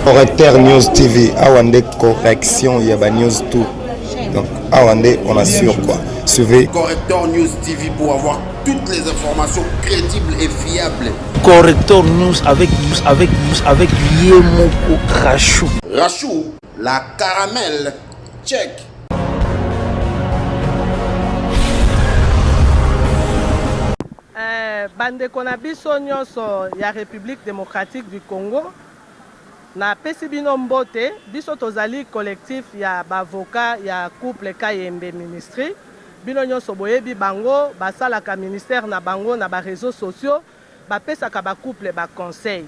Correcteur News TV, Awande correction, il y a ba news tout. Donc Awande, on assure quoi. Suivez Correcteur News TV pour avoir toutes les informations crédibles et fiables. Correcteur News avec Yemoko Rachou. Rachou, la caramel, check. Bandeko na biso nyonso ya République démocratique du Congo na pesi bino mbote biso tozali collectif ya bavoka ya couple Kayembe ministry bino nyonso boyebi bango basalaka ministère na bango na ba réseaux sociaux bapesaka ba couple ba conseil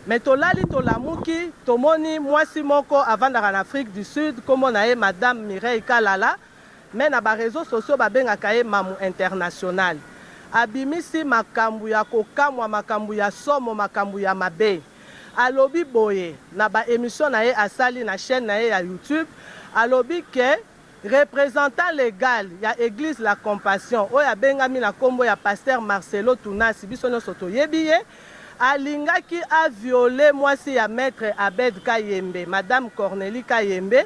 mais tolali tolamuki tomoni mwasi moko avandaka na Afrique du Sud comme na ye madame Mireille Kalala mais na ba réseaux sociaux babengaka ye mamu international abimisi makambu ya kokamwa makambu ya somo makambu ya mabe alobi boye na ba émission na ye asali na chaîne na ye ya YouTube alobi ke représentant légal ya église la compassion oyo abengami na kombo ya pasteur Marcelo Tunasi biso nyonso toyebi ye alingaki aviole mwasi ya maître Abed Kayembe madame Cornélie Kayembe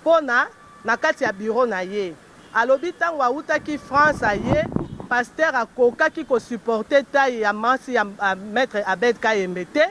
pona na kati ya bureau na ye alobi tango autaki France aye pasteur akokaki ko supporter taille ya masi ya maître Abed Kayembe te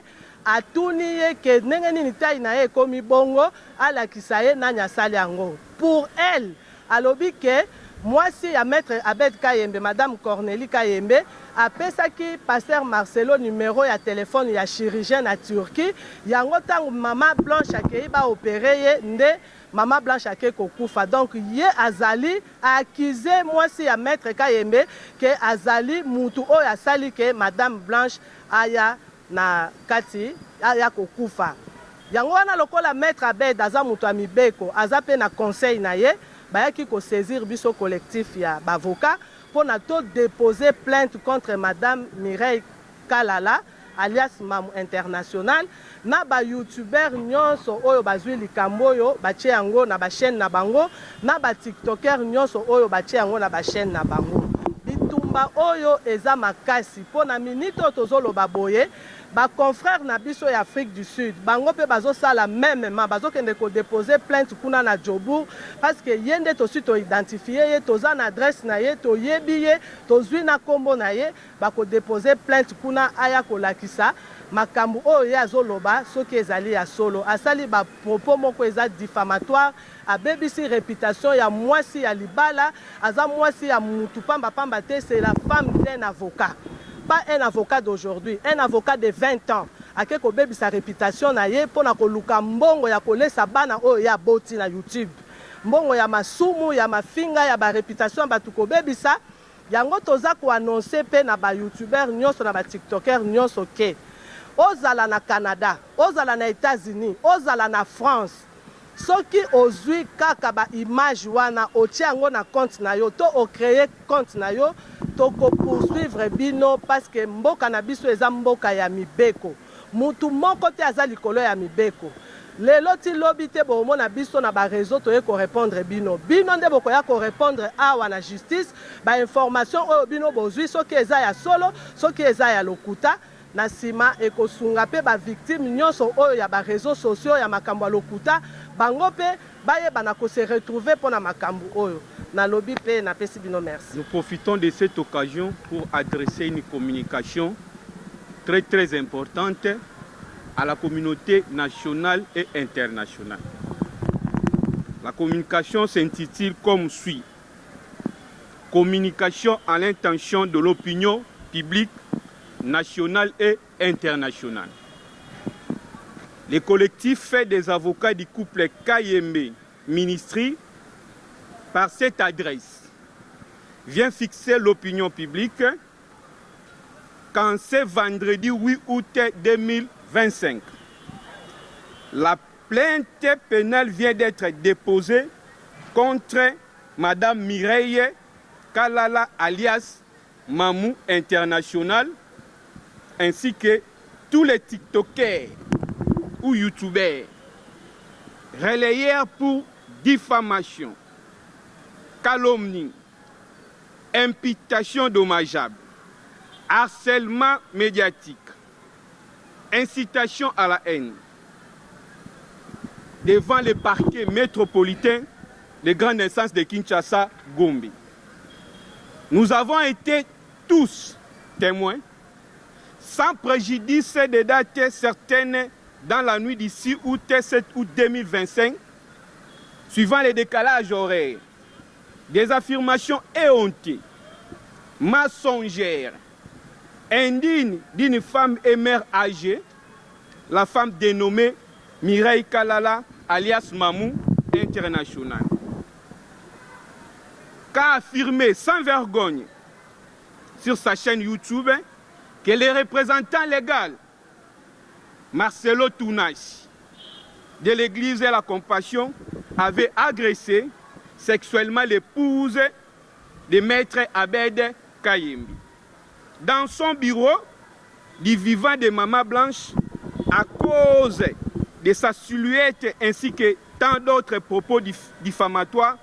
atuni ye ke ndenge nini taille na ye komi bongo alakisa ye nani asali yango pour elle alobi ke mwasi ya maître Abed Kayembe madame Cornélie Kayembe apesaki pasteur Marcelo numéro ya téléphone ya chirurgien na Turquie yango tango mama Blanche akei ba opérer ye nde Mama Blanche ake kokufa donc ye azali accusé mwasi ya maître Kayembe ke azali mutu oyo asali ke madame Blanche aya na kati aya kokufa yango wana lokola maître Abed aza mutu ya mibeko aza pe na conseil na ye bayaki ko saisir biso collectif ya bavoka pona to déposer plainte contre madame Mireille Kalala alias Mamu International na ba youtuber nyonso oyo bazwi likambo oyo batie yango na ba chaîne na bango na ba tiktoker nyonso oyo batie yango na ba chaîne na bango bitumba oyo eza makasi pona minito tozoloba boye ba confrère na biso ya Afrique du Sud bango pe bazosala mêmement bazokende ko déposer plainte kuna na Jobour parce que yende to suite to identifier ye toza na adresse na ye to yebi ye tozwi na kombo na ye ba ko déposer plainte kuna aya ko lakisa makambu oyo ya zoloba soki ezali ya solo asali ba propos moko eza diffamatoire abebisi réputation ya mwasi ya libala aza mwasi ya mutu pamba pamba te c'est la femme d'un avocat pas un avocat d'aujourd'hui, un avocat de 20 ans. Ake ko bebi sa réputation na ye pona ko luka mbongo ya kolesa bana oyo ya boti na YouTube. Mbongo ya masumu ya mafinga ya ba réputation batu ko bebi sa yango toza ko annoncer pe na ba YouTuber nyonso na ba TikToker nyonso ke ozala na Canada, ozala na États-Unis, ozala na France. Soki ozwi kaka ba image wana otie yango na compte na yo to o créer compte na yo toko poursuivre bino parce que mboka na biso eza mboka ya mibeko mutu moko te aza likolo ya mibeko lelo ti lobi te bomona biso na ba réseau toye ko répondre bino nde bokoya ko répondre awa na justice ba information oyo bino bozwi soki eza ya solo soki eza ya lokuta na sima ekosunga pe ba victime nyonso oyo ya ba réseaux sociaux ya makambo ya lokuta bango pe bayeba na ko se retrouver pona makambo oyo na lobby pe na pesi bino merci. Nous profitons de cette occasion pour adresser une communication très importante à la communauté nationale et internationale. La communication s'intitule comme suit: communication à l'intention de l'opinion publique nationale et internationale. Le collectif fait des avocats du couple Kayembe Ministry par cette adresse vient fixer l'opinion publique qu'en ce vendredi 8 août 2025, la plainte pénale vient d'être déposée contre Madame Mireille Kalala alias Mamu International ainsi que tous les TikTokers ou YouTubers relayeurs pour diffamation, calomnie, imputation dommageable, harcèlement médiatique, incitation à la haine, devant le parquet métropolitain de grande instance de Kinshasa, Gombe. Nous avons été tous témoins, sans préjudice des dates certaines, dans la nuit du 6 août et 7 août 2025, suivant les décalages horaires, des affirmations éhontées, mensongères, indignes d'une femme et mère âgée, la femme dénommée Mireille Kalala, alias Mamou International, qu'a affirmé sans vergogne sur sa chaîne YouTube que le représentant légal Marcelo Tounas de l'église de la Compassion avait agressé sexuellement l'épouse de maître Abed Kayembe dans son bureau du vivant de Maman Blanche à cause de sa silhouette ainsi que tant d'autres propos diffamatoires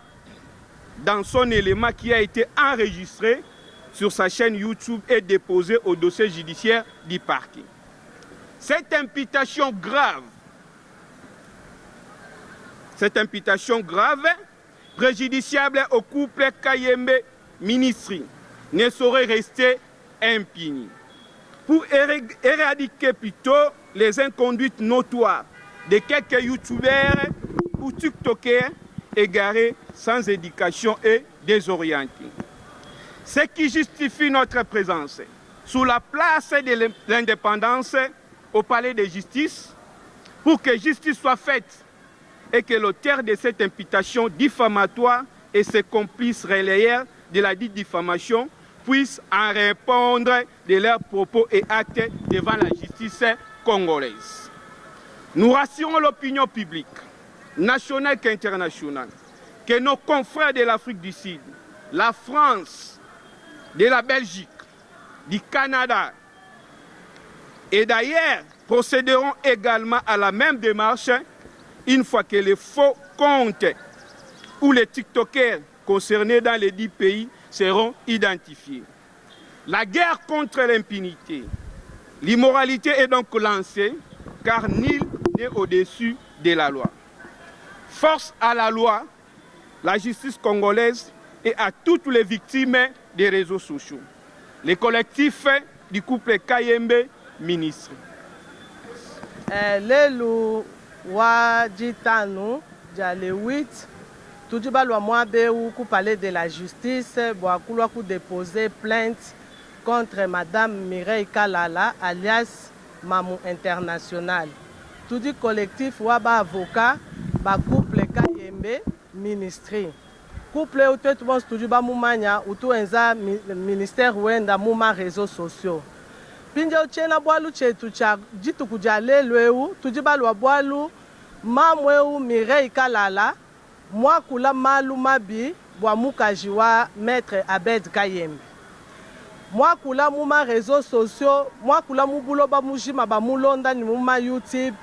dans son élément qui a été enregistré sur sa chaîne YouTube et déposé au dossier judiciaire du parquet. Cette imputation grave, préjudiciable au couple Kayembe Ministry, ne saurait rester impunie. Pour éradiquer plutôt les inconduites notoires de quelques youtubeurs ou tiktokers égarés sans éducation et désorientés. Ce qui justifie notre présence sous la place de l'indépendance au palais de justice pour que justice soit faite et que l'auteur de cette imputation diffamatoire et ses complices relayeurs de la dite diffamation puissent en répondre de leurs propos et actes devant la justice congolaise. Nous rassurons l'opinion publique, nationale qu'internationale, que nos confrères de l'Afrique du Sud, la France, de la Belgique, du Canada et d'ailleurs procéderont également à la même démarche une fois que les faux comptes ou les TikTokers concernés dans les 10 pays seront identifiés. La guerre contre l'impunité, l'immoralité est donc lancée car nul n'est au-dessus de la loi. Force à la loi, la justice congolaise et à toutes les victimes des réseaux sociaux. Les collectifs du couple Kayembe Ministre. Lelo wa jitanu le 8 tudi balwa mwabe ku parler de la justice boakulwa ku déposer plainte contre madame Mireille Kalala alias Mamou International. Tudi collectif wa ba avocat ba couple Kayembe Ministry. Couple ou tout bon studio ba mumanya utu enza ministère wenda muma réseaux sociaux. Pinje uchena bwalu chetu cha jitu kujalelweu tujibalwa bwalu mamweu Mireille Kalala mwa kula malu mabi bwa mukaji wa maître Abed Kayembe. Mwa kula muma réseaux sociaux mwa kula mubulo ba mujima ba mulonda ni muma YouTube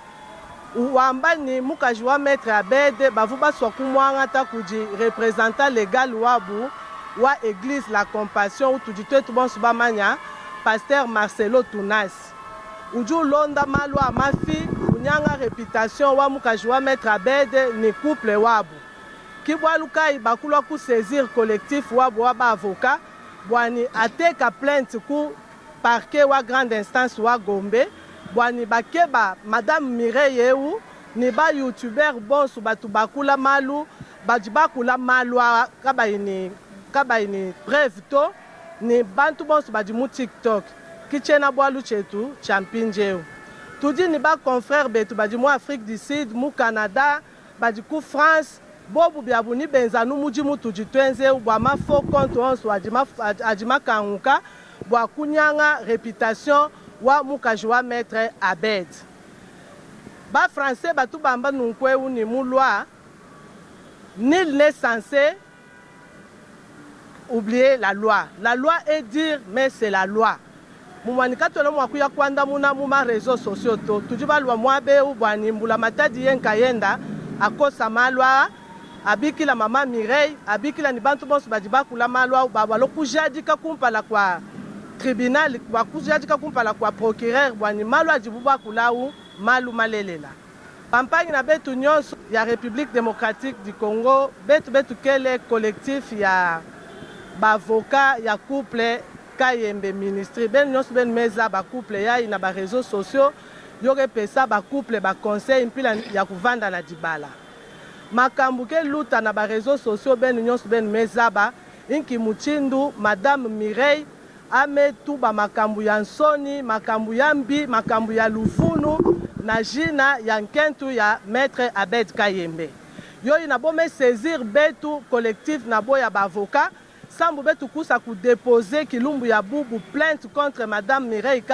uamba ni mukaji wa maître Abed bavuba sokumwanga ta kuji représentant légal wabu wa église la Compassion ou tuditwe tubon subamanya pasteur Marcelo Tounas. Uju londa malu amafi unyanga réputation wa mukaji wa maître Abed ni couple wabu. Kibwalu kai bakulwa ku saisir collectif wabu wa ba avocat bwani ateka plainte ku parquet wa grande instance wa Gombe bwani bakeba madame Mireille ou ni ba youtuber bon su batu bakula malu bajibakula malu kabaini bref to ni bantu bon su bajimu TikTok kichena bwalu chetu champinjeu tudi ni ba confrère betu bajimu Afrique du Sud mu Canada bajiku France bobu biabu ni benzanu mujimu tujitwenze bwa mafo compte onso ajima kanguka bwa kunyanga réputation wa mukaji wa maître Abed. Ba français batu bamba nunkwe ni mulwa nul n'est censé oublier la loi. La loi est dire mais c'est la loi. Mumwanika tolo mwakuya kwanda muma réseaux sociaux to tujiba lwa mwabe ubwani mbula matadi yenka yenda akosa malwa abikila mama Mireille abikila ni bantu bonso bajiba kula malwa babalo kujadika kumpala kwa tribunal kwa kujadika kumpala kwa procureur bwani malwa jibuba kula u malu malelela campagne na betu nyonso ya République démocratique du Congo betu kele collectif ya bavoka ya couple Kayembe ministre ben nyonso ben meza ba couple ya ina ba réseaux sociaux yoke pesa ba couple ba conseil mpila ya kuvanda na dibala makambu ke luta na ba réseaux sociaux ben nyonso ben meza ba inki muchindu madame Mireille ame tuba makambu ya nsoni makambu ya mbi makambu ya lufunu na jina ya nkentu ya maître Abed Kayembe yo ina bome saisir betu collectif na boya ba avocat sambu betu kusa ku déposer kilumbu ya bubu plainte contre madame Mireille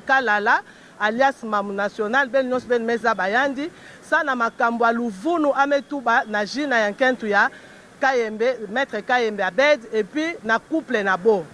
Kalala alias Mamu National ben nyonso ben meza bayandi sana makambo ya luvunu ame tuba na jina ya nkentu ya Kayembe maître Kayembe Abed et puis na couple na bo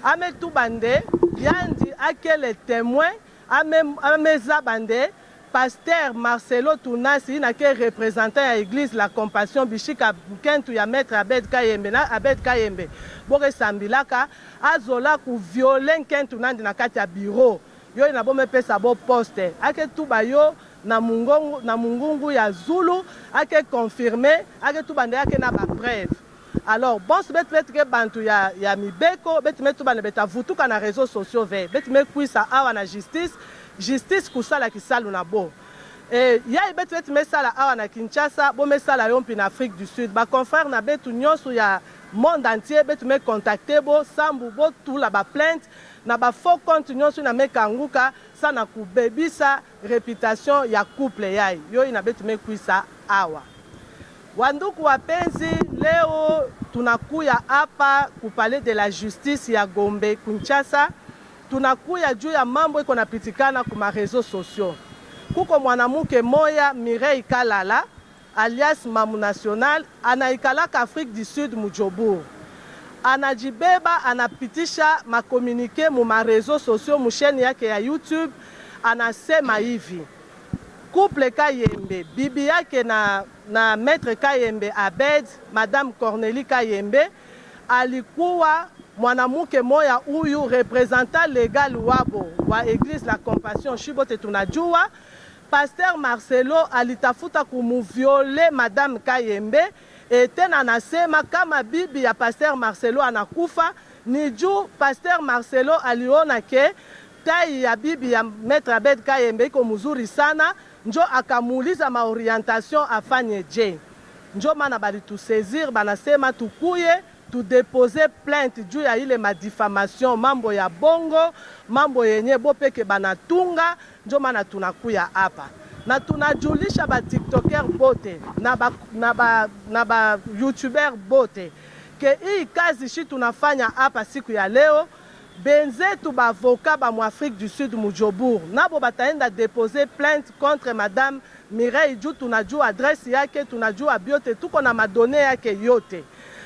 ame tubande yandi akele témoin ame zabande pasteur Marcelo Tunasi na ke représentant ya église la compassion bishika kentu ya maître Abed Kayembe na Abed Kayembe boke sambilaka azola ku violer kentu nandi na kati ya bureau yo ina bome pesa bo poste ake tuba yo na mungungu ya Zulu ake confirmer ake tubande ake na ba preuve. Alors, bon, c'est peut-être que bantu ya mibeko, beti metu bane beta vutuka na réseaux sociaux ve, beti me kuisa awa na justice kusala kisalu na bo. Et ya beti me sala awa na Kinshasa, bo me sala yompi na Afrique du Sud. Ba confrère na betu nyonso ya monde entier, beti me contacter bo, sambu bo tout la ba plainte, na ba faux compte nyonso na me kanguka, sa na kubebisa réputation ya couple yai. Yo ina beti me kuisa awa. Wanduku wapenzi, leo tunakuya hapa kupale de la justice ya Gombe Kinshasa. Tunakuya juu ya mambo iko napitikana kuma réseaux sociaux. Kuko mwanamuke moya Mireille Kalala alias Mamu National anaikalaka Afrique du Sud Mujobur. Anajibeba anapitisha makomunike mu ma réseaux sociaux musheni yake ya YouTube anasema hivi. Couple Kayembe, bibi yake na maître Kayembe Abed, madame Cornélie Kayembe, alikuwa mwanamuke moya huyu representant legal wabo wa église la compassion shibote tunajua. Pasteur Marcelo alitafuta kumuviole madame Kayembe tena anasema kama bibi ya Pasteur Marcelo anakufa ni juu Pasteur Marcelo aliona ke tai ya bibi ya maître Abed Kayembe iko mzuri sana, njo akamuuliza maorientation afanye je. Njo mana bali tu saisir banasema tukuye tu déposer plainte juu ya ile madifamation mambo ya bongo mambo yenye bopeke banatunga. Njo mana tunakuya hapa na tunajulisha ba tiktoker bote na ba youtuber bote ke hii kazi shi tunafanya hapa siku ya leo. Benzetu bavoka ba mu Afrique du Sud Mujobur nabo bataenda déposer plainte contre madame Mireille juu tunajua adresse yake, tunajua biote, tuko na madone yake yote.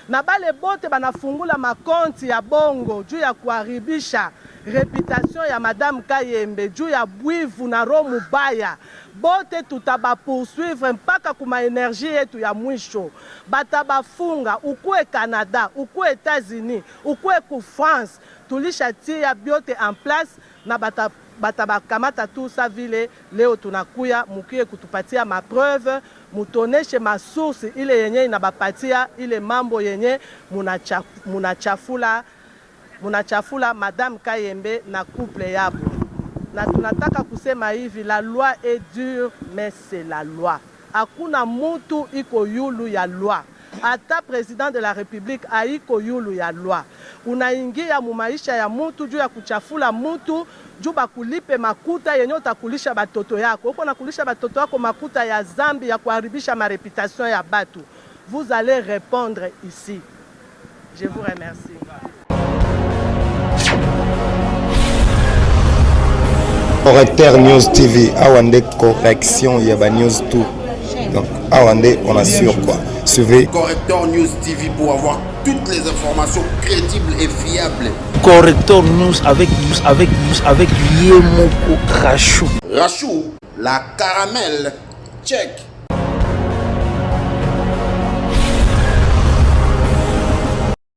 Na bale bote banafungula makonti ya bongo juu ya kuharibisha reputation ya madame Kayembe, juu ya bwivu na roho mubaya. Bote tutaba poursuivre mpaka kuma energie yetu ya mwisho. Batabafunga ukue Canada, ukue États-Unis, ukue ku France. Tulisha tia biote en place na batabakamata tout ça vile. Leo tunakuya mukie kutupatia mapreuve, mutoneshe masource ile yenye inabapatia ile mambo yenye munachafula madame Kayembe na couple yabo. Na tunataka kusema hivi, la loi est dure mais c'est la loi. Hakuna mutu iko yulu ya loi. Ata président de la République haiko yulu ya loi. Unaingia mu maisha ya mutu juu ya kuchafula mutu, juu bakulipe makuta yenye utakulisha batoto yako. Uko nakulisha batoto yako makuta ya zambi ya kuharibisha ma réputation ya batu. Vous allez répondre ici. Je vous remercie. Correcteur News TV, Awande correction, il y a News tout. Donc, Awande, on assure quoi. Suivez Correcteur News TV pour avoir toutes les informations crédibles et fiables. Correcteur News avec Yemoko Rachou. Rachou, la caramel, check.